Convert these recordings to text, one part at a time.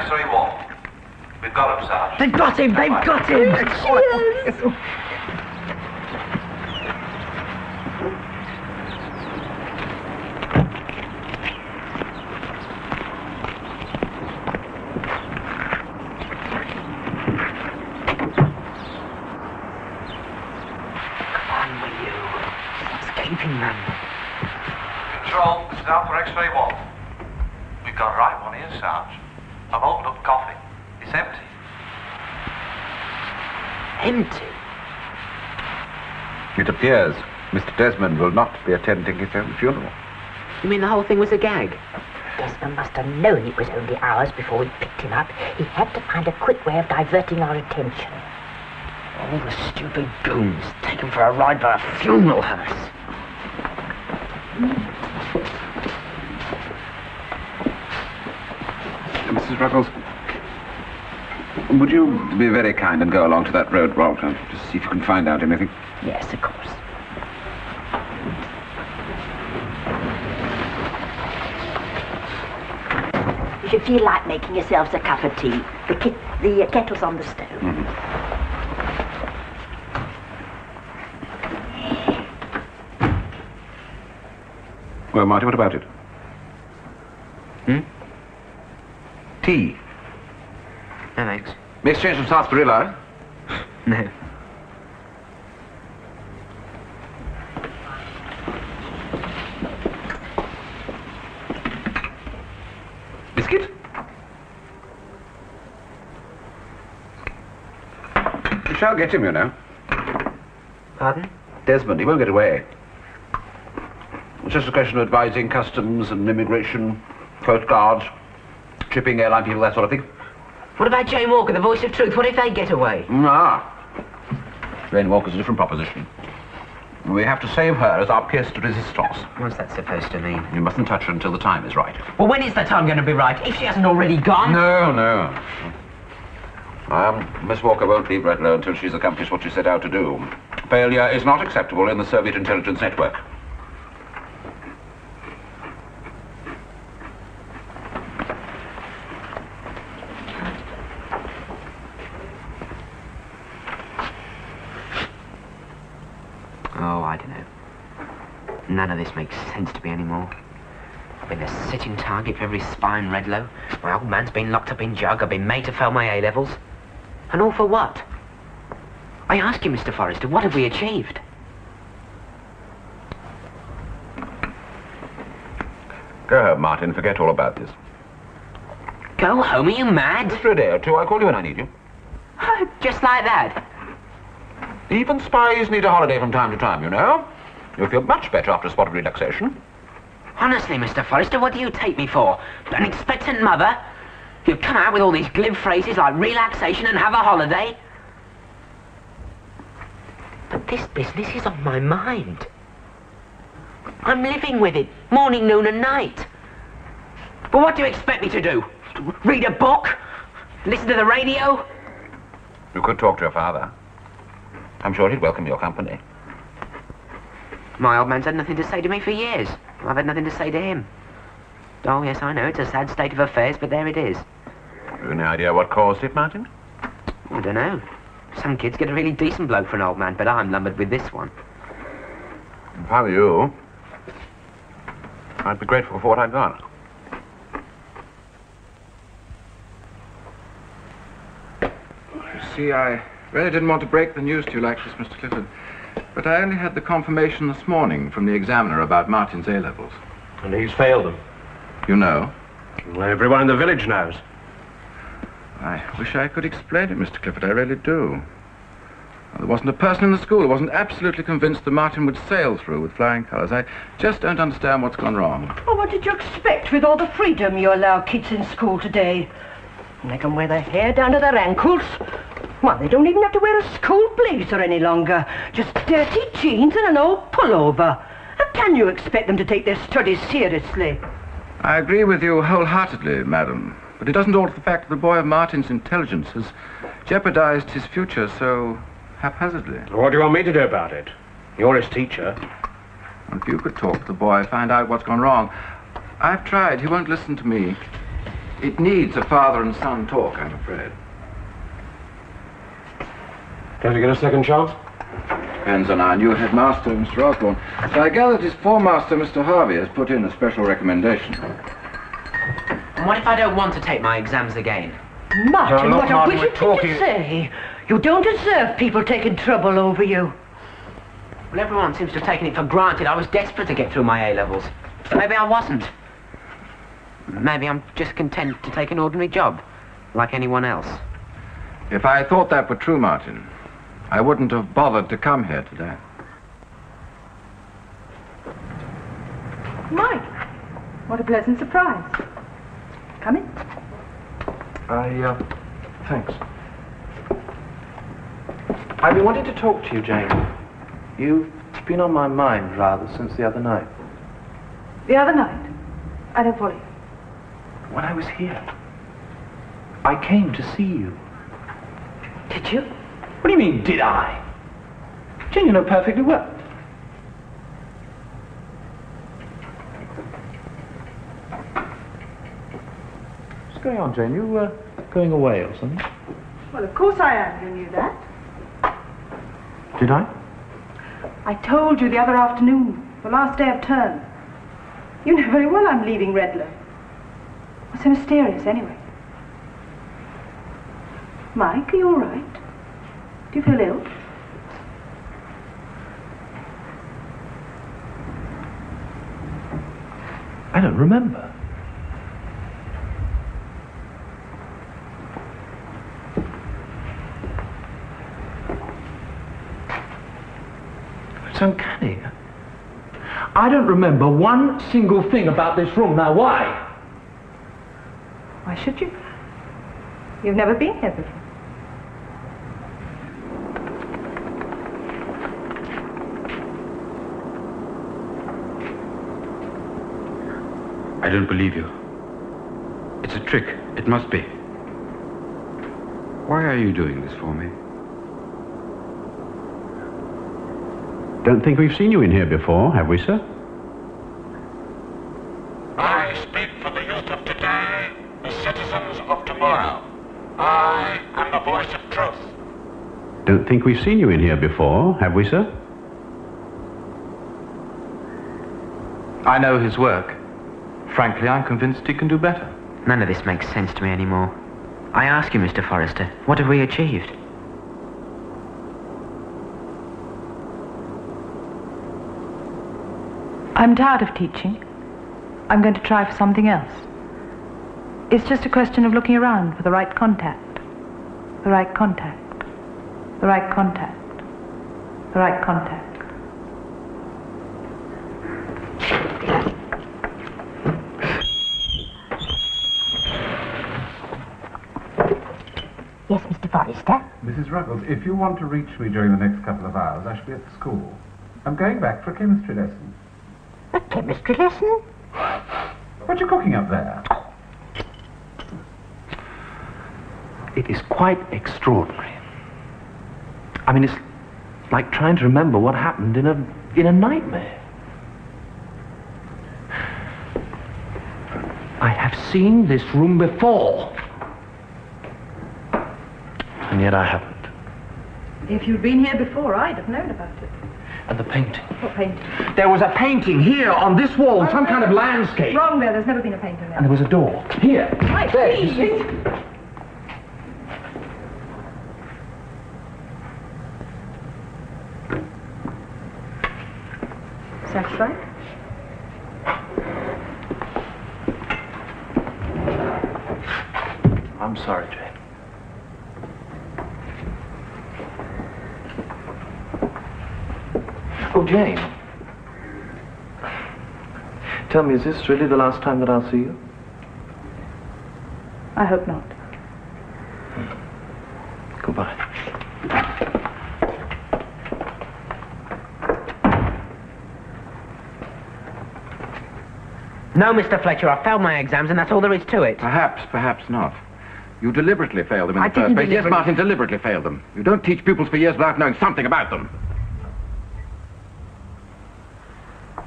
X01. We've got him, Sarge. They've got him! They've got him! Yes. Control, this is Alpha X-ray 1. We've got a right one here, Sarge. I've opened up the coffin. It's empty. Empty? It appears Mr. Desmond will not be attending his own funeral. You mean the whole thing was a gag? Desmond must have known it was only hours before we picked him up. He had to find a quick way of diverting our attention. All the stupid goons taken for a ride by a funeral hearse. Mrs. Ruggles, would you be very kind and go along to that road, Walter, to see if you can find out anything? Yes, of course. If you feel like making yourselves a cup of tea, the kettle's on the stove. Mm-hmm. Well, Marty, what about it? Tea. No, thanks. May exchange some sarsaparilla? No. Biscuit? We shall get him, you know. Pardon? Desmond, he won't get away. It's just a question of advising customs and immigration, coast guards, shipping, airline people, that sort of thing. What about Jane Walker, the voice of truth? What if they get away? Jane Walker's a different proposition. We have to save her as our pièce de résistance. What's that supposed to mean? You mustn't touch her until the time is right. Well, when is the time going to be right? If she hasn't already gone? No. Miss Walker won't leave Redlow until she's accomplished what she set out to do. Failure is not acceptable in the Soviet intelligence network. Oh, I don't know. None of this makes sense to me anymore. I've been a sitting target for every spy in Redlow. My old man's been locked up in Jug. I've been made to fail my A-levels. And all for what? I ask you, Mr. Forrester, what have we achieved? Go home, Martin. Forget all about this. Go home? Are you mad? Just for a day or two. I'll call you when I need you. Just like that? Even spies need a holiday from time to time, you know. You'll feel much better after a spot of relaxation. Honestly, Mr. Forrester, what do you take me for? An expectant mother? You've come out with all these glib phrases like relaxation and have a holiday. But this business is on my mind. I'm living with it, morning, noon and night. But what do you expect me to do? Read a book? Listen to the radio? You could talk to your father. I'm sure he'd welcome your company. My old man's had nothing to say to me for years. I've had nothing to say to him. Oh, yes, I know, it's a sad state of affairs, but there it is. Have you any idea what caused it, Martin? I don't know. Some kids get a really decent bloke for an old man, but I'm lumbered with this one. If I were you, I'd be grateful for what I've got. You see, I really didn't want to break the news to you like this, Mr. Clifford. But I only had the confirmation this morning from the examiner about Martin's A-levels. And he's failed them. You know? Well, everyone in the village knows. I wish I could explain it, Mr. Clifford. I really do. There wasn't a person in the school who wasn't absolutely convinced that Martin would sail through with flying colours. I just don't understand what's gone wrong. Well, what did you expect with all the freedom you allow kids in school today? They can wear their hair down to their ankles. Well, they don't even have to wear a school blazer any longer. Just dirty jeans and an old pullover. How can you expect them to take their studies seriously? I agree with you wholeheartedly, madam. But it doesn't alter the fact that the boy of Martin's intelligence has jeopardized his future so haphazardly. What do you want me to do about it? You're his teacher. And if you could talk to the boy, find out what's gone wrong. I've tried. He won't listen to me. It needs a father and son talk, I'm afraid. Don't you get a second chance? Depends on our new headmaster, Mr. Osborne. So I gather that his former master, Mr. Harvey, has put in a special recommendation. And what if I don't want to take my exams again? Martin, No, what a Martin, wicked we're thing talking- to say. You don't deserve people taking trouble over you. Well, everyone seems to have taken it for granted. I was desperate to get through my A-levels. But maybe I wasn't. Maybe I'm just content to take an ordinary job, like anyone else. If I thought that were true, Martin, I wouldn't have bothered to come here today. Mike, what a pleasant surprise. Come in. Thanks. I've been wanting to talk to you, Jane. You've been on my mind, rather, since the other night. The other night, I don't follow you. When I was here, I came to see you. Did you? What do you mean, did I? Jane, you know perfectly well. What's going on, Jane? You, going away or something? Well, of course I am. You knew that. Did I? I told you the other afternoon, the last day of term. You know very well I'm leaving Redlow. What's so mysterious, anyway? Mike, are you all right? Do you feel ill? I don't remember. It's uncanny. I don't remember one single thing about this room. Now, why? Why should you? You've never been here before. I don't believe you. It's a trick. It must be. Why are you doing this for me? Don't think we've seen you in here before, have we, sir? I speak for the youth of today, the citizens of tomorrow. I am the voice of truth. Don't think we've seen you in here before, have we, sir? I know his work. Frankly, I'm convinced he can do better. None of this makes sense to me anymore. I ask you, Mr. Forrester, what have we achieved? I'm tired of teaching. I'm going to try for something else. It's just a question of looking around for the right contact. The right contact. The right contact. The right contact. Yes, Mr. Forrester? Mrs. Ruggles, if you want to reach me during the next couple of hours, I shall be at the school. I'm going back for a chemistry lesson. A chemistry lesson? What are you cooking up there? It is quite extraordinary. I mean, it's like trying to remember what happened in a nightmare. I have seen this room before. And yet I haven't. If you'd been here before, I'd have known about it. And the painting. What painting? There was a painting here on this wall, some kind of landscape. Wrong there, there's never been a painting there. And there was a door. Here. Mike, There, you please. see? Satisfied? I'm sorry, Jane. Oh, Jane. Tell me, is this really the last time that I'll see you? I hope not. Goodbye. No, Mr. Fletcher, I failed my exams and that's all there is to it. Perhaps, perhaps not. You deliberately failed them in I the first didn't place. Yes, deliberately- Martin, deliberately failed them. You don't teach pupils for years without knowing something about them.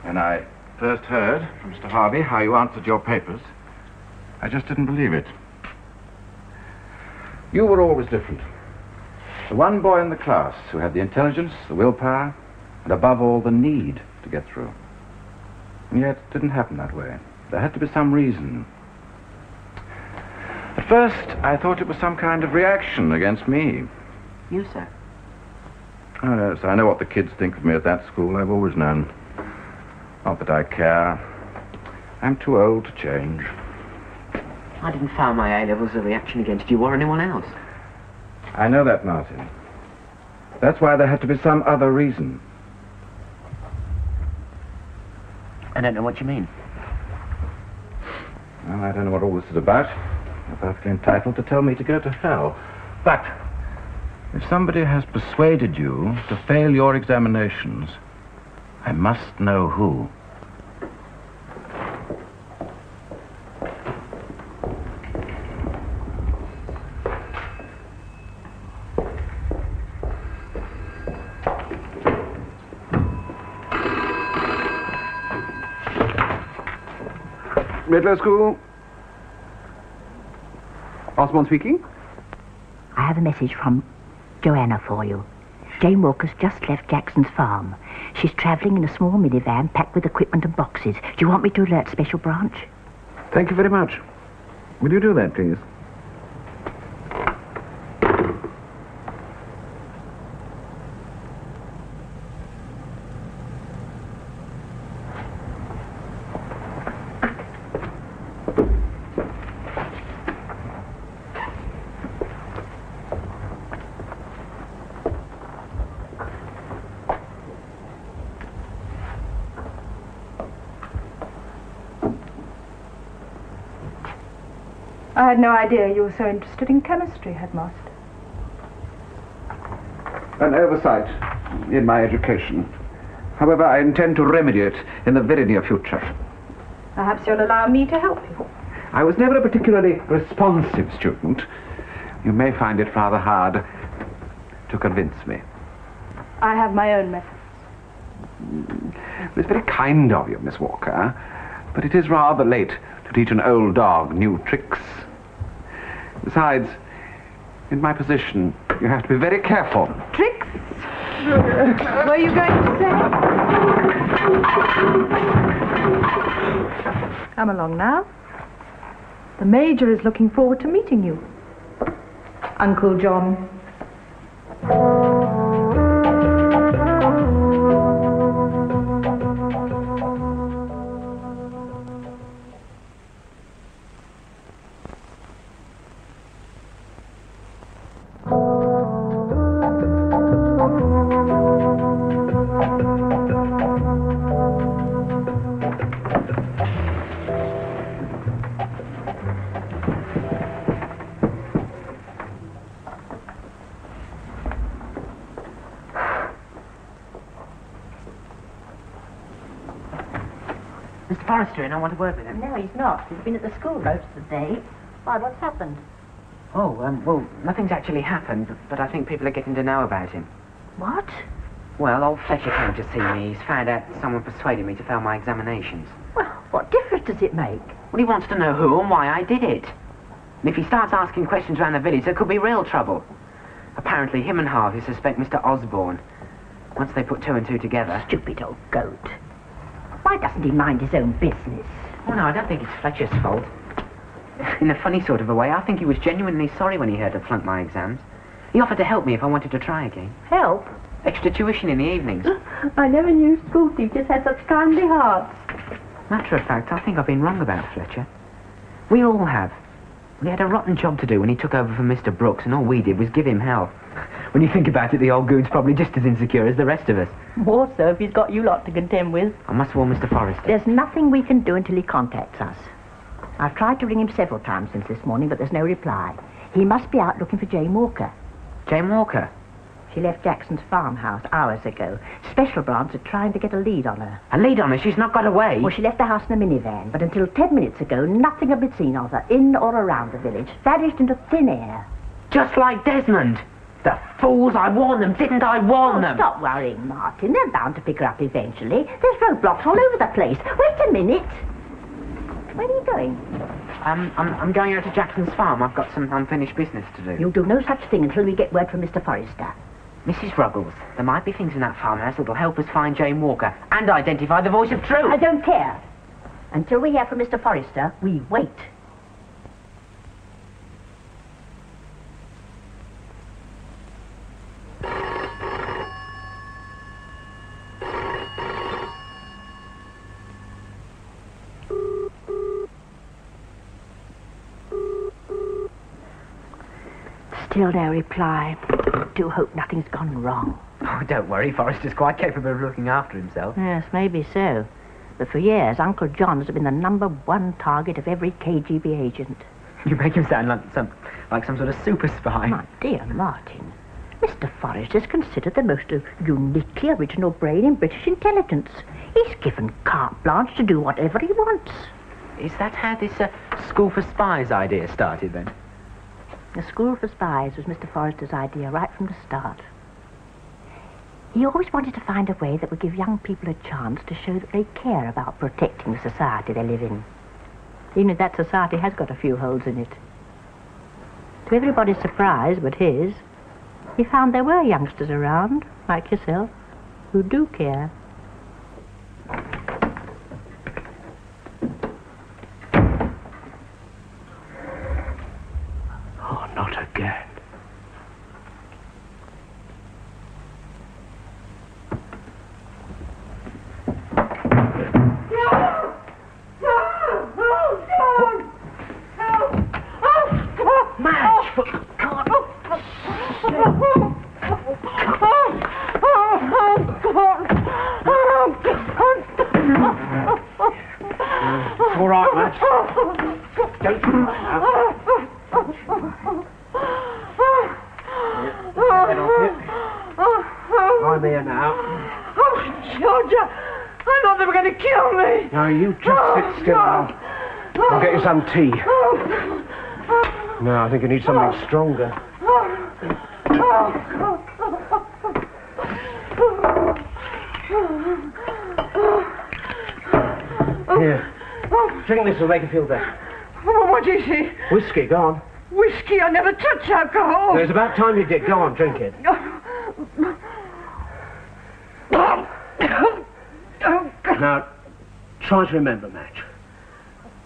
When I first heard from Mr. Harvey how you answered your papers, I just didn't believe it. You were always different. The one boy in the class who had the intelligence, the willpower, and above all, the need to get through. And yet, it didn't happen that way. There had to be some reason. At first, I thought it was some kind of reaction against me. You, sir? Oh, yes, I know what the kids think of me at that school. I've always known. Not that I care. I'm too old to change. I didn't found my A-levels a reaction against you or anyone else. I know that, Martin. That's why there had to be some other reason. I don't know what you mean. Well, I don't know what all this is about. You're perfectly entitled to tell me to go to hell. But if somebody has persuaded you to fail your examinations, I must know who. Redlow School. Osborne speaking. I have a message from Joanna for you. Jane Walker's just left Jackson's farm. She's travelling in a small minivan packed with equipment and boxes. Do you want me to alert Special Branch? Thank you very much. Will you do that, please? I had no idea you were so interested in chemistry, Headmaster. An oversight in my education. However, I intend to remedy it in the very near future. Perhaps you'll allow me to help you. I was never a particularly responsive student. You may find it rather hard to convince me. I have my own methods. It's very kind of you, Miss Walker, but it is rather late to teach an old dog new tricks. Besides, in my position, you have to be very careful. Tricks? Were you going to say? Come along now. The Major is looking forward to meeting you. Uncle John. Mr. Forrester, and I want to word with him. No, he's not. He's been at the school most of the day. Why, what's happened? Oh, well, nothing's actually happened, but I think people are getting to know about him. What? Well, old Fletcher came to see me. He's found out someone persuaded me to fail my examinations. Well, what difference does it make? Well, he wants to know who and why I did it. And if he starts asking questions around the village, there could be real trouble. Apparently, him and Harvey suspect Mr. Osborne. Once they put two and two together... Stupid old goat. Why doesn't he mind his own business? Oh, no, I don't think it's Fletcher's fault. In a funny sort of a way, I think he was genuinely sorry when he heard I'd flunked my exams. He offered to help me if I wanted to try again. Help? Extra tuition in the evenings. I never knew school teachers had such kindly hearts. Matter of fact, I think I've been wrong about Fletcher. We all have. We had a rotten job to do when he took over from Mr. Brooks, and all we did was give him hell. When you think about it, the old goon's probably just as insecure as the rest of us. More so if he's got you lot to contend with. I must warn Mr. Forrester. There's nothing we can do until he contacts us. I've tried to ring him several times since this morning, but there's no reply. He must be out looking for Jane Walker. Jane Walker? She left Jackson's farmhouse hours ago. Special Branch are trying to get a lead on her. A lead on her? She's not got away? Well, she left the house in a minivan, but until 10 minutes ago, nothing had been seen of her, in or around the village. Vanished into thin air. Just like Desmond. The fools! I warned them, didn't I warn them? Stop worrying, Martin. They're bound to pick her up eventually. There's roadblocks all over the place. Wait a minute. Where are you going? I'm going out to Jackson's farm. I've got some unfinished business to do. You'll do no such thing until we get word from Mr. Forrester. Mrs. Ruggles, there might be things in that farmhouse that'll help us find Jane Walker and identify the voice of truth. I don't care. Until we hear from Mr. Forrester, we wait. Still no reply. Do hope nothing's gone wrong. Oh, don't worry. Forrester's quite capable of looking after himself. Yes, maybe so. But for years, Uncle John has been the #1 target of every KGB agent. You make him sound like some sort of super spy. My dear Martin, Mr. Forrester's considered the most uniquely original brain in British intelligence. He's given carte blanche to do whatever he wants. Is that how this school for spies idea started, then? The school for spies was Mr. Forrester's idea right from the start. He always wanted to find a way that would give young people a chance to show that they care about protecting the society they live in. Even if that society has got a few holes in it. To everybody's surprise but his, he found there were youngsters around, like yourself, who do care. Oh, not again. All right, Matt. Don't cry now. I'm here now. Oh, Georgia, I thought they were going to kill me. No, you just sit still now. I'll get you some tea. No, I think you need something stronger. Here. Drink this will make you feel better. Oh, what is it? Whiskey, go on. Whiskey? I never touch alcohol. It's about time you did. Go on, drink it. Now, try to remember, Madge.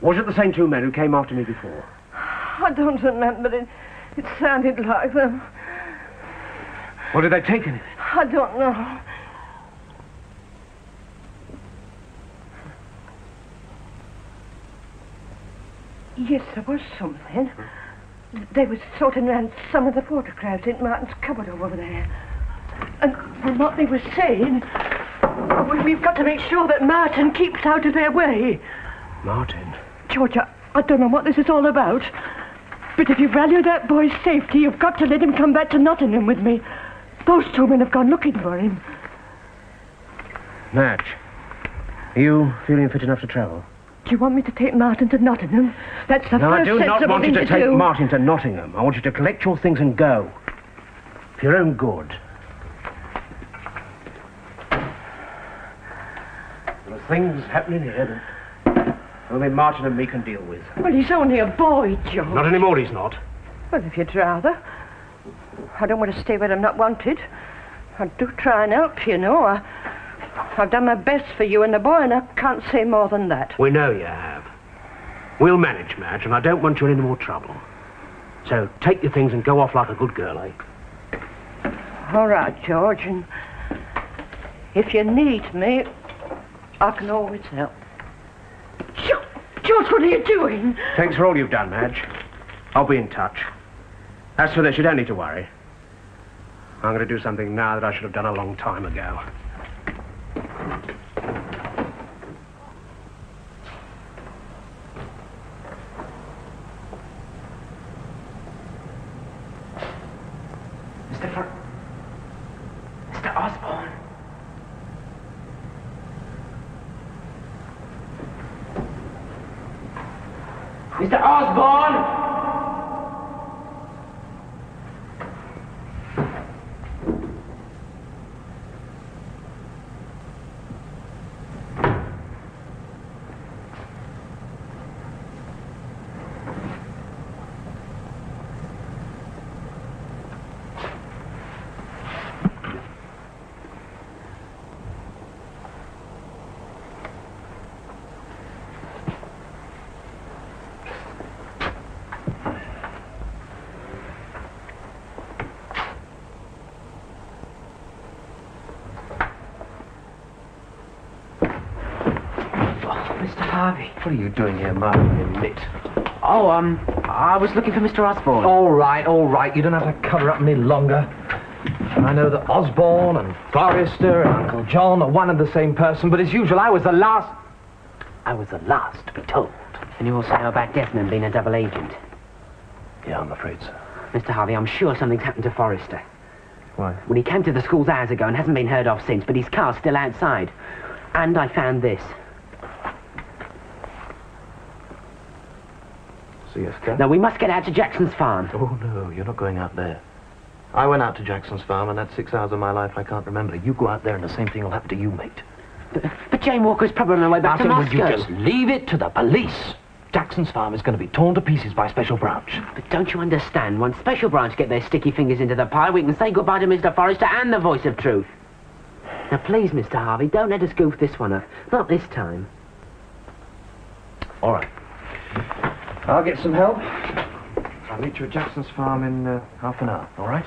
Was it the same two men who came after me before? I don't remember it. It sounded like them. Or did they take anything? I don't know. Yes, there was something. They were sorting around some of the photographs in Martin's cupboard over there. And from what they were saying, we've got to make sure that Martin keeps out of their way. Martin? Georgia, I don't know what this is all about, but if you value that boy's safety, you've got to let him come back to Nottingham with me. Those two men have gone looking for him. Madge, are you feeling fit enough to travel? Do you want me to take Martin to Nottingham? That's the No, first I do not want you to take do. Martin to Nottingham. I want you to collect your things and go. For your own good. There are things happening here that only Martin and me can deal with. Well, he's only a boy, George. Not anymore, he's not. Well, if you'd rather. I don't want to stay where I'm not wanted. I do try and help, you know. I've done my best for you and the boy, and I can't say more than that. We know you have. We'll manage, Madge, and I don't want you in any more trouble. So take your things and go off like a good girl, eh? All right, George, and if you need me, I can always help. George, what are you doing? Thanks for all you've done, Madge. I'll be in touch. As for this, you don't need to worry. I'm going to do something now that I should have done a long time ago. Mr. Osborne. Mr. Osborne! Harvey. What are you doing here, Martin, you nit? Oh, I was looking for Mr. Osborne. All right. You don't have to cover up any longer. I know that Osborne and Forrester and Uncle John are one and the same person, but as usual, I was the last to be told. And you also know about Desmond being a double agent. Yeah, I'm afraid so. Mr. Harvey, I'm sure something's happened to Forrester. Why? Well, he came to the schools hours ago and hasn't been heard of since, but his car's still outside. And I found this. Siesta? Now, we must get out to Jackson's farm. Oh, no, you're not going out there. I went out to Jackson's farm, and that's 6 hours of my life I can't remember. You go out there, and the same thing will happen to you, mate. But Jane Walker's probably on her way back to Martin, Moscow. would you just leave it to the police? Jackson's farm is going to be torn to pieces by Special Branch. But don't you understand? Once Special Branch get their sticky fingers into the pie, we can say goodbye to Mr. Forrester and the voice of truth. Now, please, Mr. Harvey, don't let us goof this one up. Not this time. All right. I'll get some help. I'll meet you at Jackson's farm in half an hour, all right?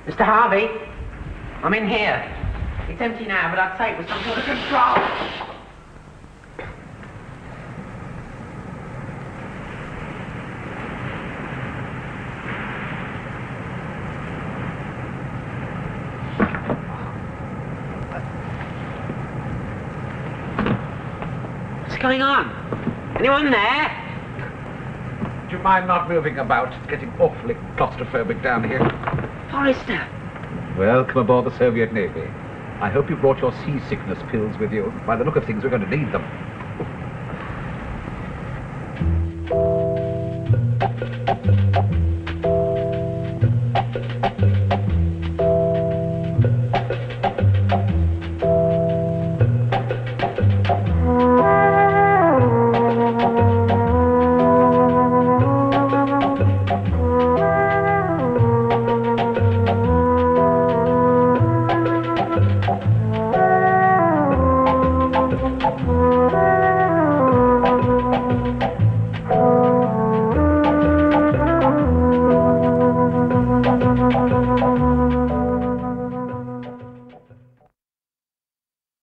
Mr. Harvey, I'm in here. It's empty now, but I'd say it was some sort of control. What's going on? Anyone there? Do you mind not moving about? It's getting awfully claustrophobic down here. Forrester. Welcome aboard the Soviet Navy. I hope you brought your seasickness pills with you. By the look of things, we're going to need them.